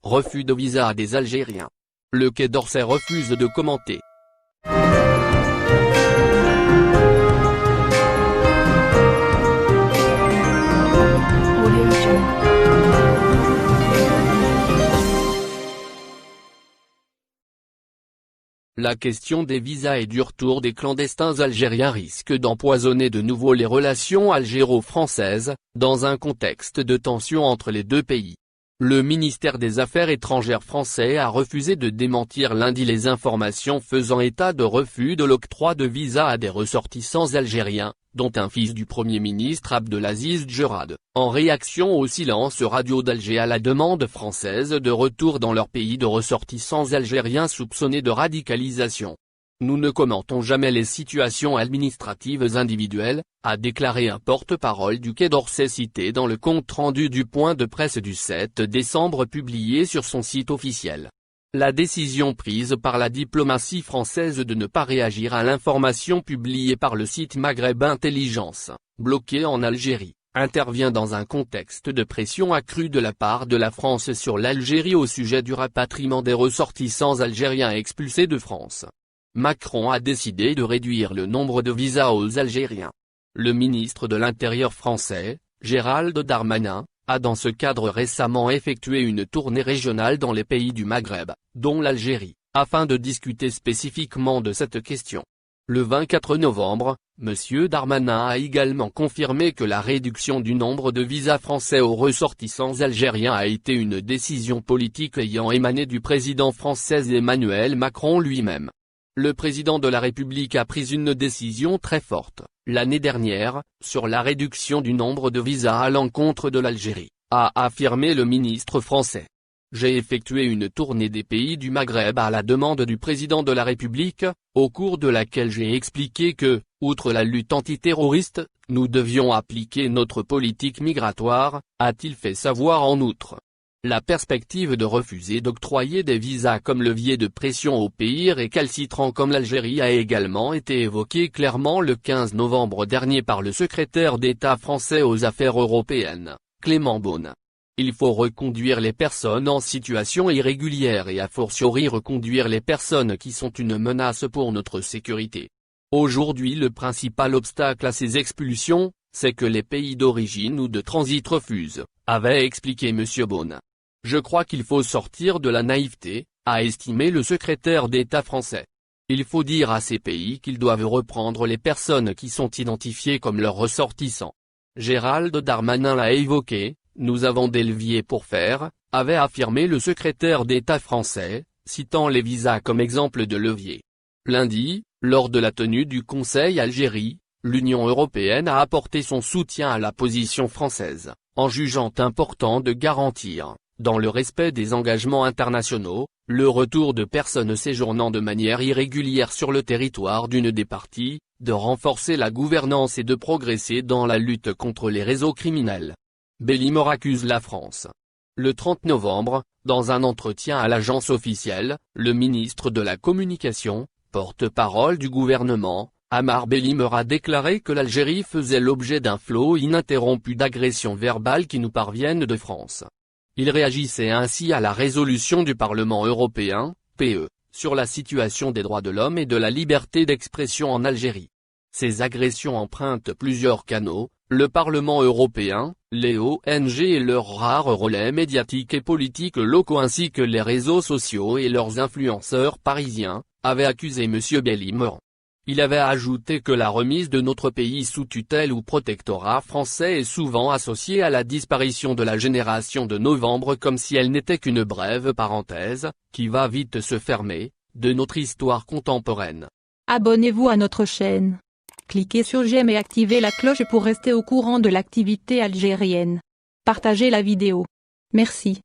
refus de visa à des Algériens. Le Quai d'Orsay refuse de commenter. La question des visas et du retour des clandestins algériens risque d'empoisonner de nouveau les relations algéro-françaises, dans un contexte de tension entre les deux pays. Le ministère des Affaires étrangères français a refusé de démentir lundi les informations faisant état de refus de l'octroi de visas à des ressortissants algériens, dont un fils du Premier ministre Abdelaziz Djerad, en réaction au silence radio d'Alger à la demande française de retour dans leur pays de ressortissants algériens soupçonnés de radicalisation. Nous ne commentons jamais les situations administratives individuelles, a déclaré un porte-parole du Quai d'Orsay cité dans le compte-rendu du point de presse du 7 décembre publié sur son site officiel. La décision prise par la diplomatie française de ne pas réagir à l'information publiée par le site Maghreb Intelligence, bloqué en Algérie, intervient dans un contexte de pression accrue de la part de la France sur l'Algérie au sujet du rapatriement des ressortissants algériens expulsés de France. Macron a décidé de réduire le nombre de visas aux Algériens. Le ministre de l'Intérieur français, Gérald Darmanin, a dans ce cadre récemment effectué une tournée régionale dans les pays du Maghreb, dont l'Algérie, afin de discuter spécifiquement de cette question. Le 24 novembre, M. Darmanin a également confirmé que la réduction du nombre de visas français aux ressortissants algériens a été une décision politique ayant émané du président français Emmanuel Macron lui-même. Le président de la République a pris une décision très forte, l'année dernière, sur la réduction du nombre de visas à l'encontre de l'Algérie, a affirmé le ministre français. J'ai effectué une tournée des pays du Maghreb à la demande du président de la République, au cours de laquelle j'ai expliqué que, outre la lutte antiterroriste, nous devions appliquer notre politique migratoire, a-t-il fait savoir en outre. La perspective de refuser d'octroyer des visas comme levier de pression aux pays récalcitrants comme l'Algérie a également été évoquée clairement le 15 novembre dernier par le secrétaire d'État français aux Affaires européennes, Clément Beaune. Il faut reconduire les personnes en situation irrégulière et a fortiori reconduire les personnes qui sont une menace pour notre sécurité. Aujourd'hui le principal obstacle à ces expulsions, c'est que les pays d'origine ou de transit refusent, avait expliqué M. Beaune. Je crois qu'il faut sortir de la naïveté, a estimé le secrétaire d'État français. Il faut dire à ces pays qu'ils doivent reprendre les personnes qui sont identifiées comme leurs ressortissants. Gérald Darmanin l'a évoqué, nous avons des leviers pour faire, avait affirmé le secrétaire d'État français, citant les visas comme exemple de levier. Lundi, lors de la tenue du Conseil Algérie, l'Union européenne a apporté son soutien à la position française, en jugeant important de garantir, dans le respect des engagements internationaux, le retour de personnes séjournant de manière irrégulière sur le territoire d'une des parties, de renforcer la gouvernance et de progresser dans la lutte contre les réseaux criminels. Bellimore accuse la France. Le 30 novembre, dans un entretien à l'agence officielle, le ministre de la Communication, porte-parole du gouvernement, Amar Bellimore a déclaré que l'Algérie faisait l'objet d'un flot ininterrompu d'agressions verbales qui nous parviennent de France. Il réagissait ainsi à la résolution du Parlement européen, PE, sur la situation des droits de l'homme et de la liberté d'expression en Algérie. Ces agressions empruntent plusieurs canaux, le Parlement européen, les ONG et leurs rares relais médiatiques et politiques locaux ainsi que les réseaux sociaux et leurs influenceurs parisiens, avait accusé M. Bellimore. Il avait ajouté que la remise de notre pays sous tutelle ou protectorat français est souvent associée à la disparition de la génération de novembre comme si elle n'était qu'une brève parenthèse, qui va vite se fermer, de notre histoire contemporaine. Abonnez-vous à notre chaîne. Cliquez sur j'aime et activez la cloche pour rester au courant de l'activité algérienne. Partagez la vidéo. Merci.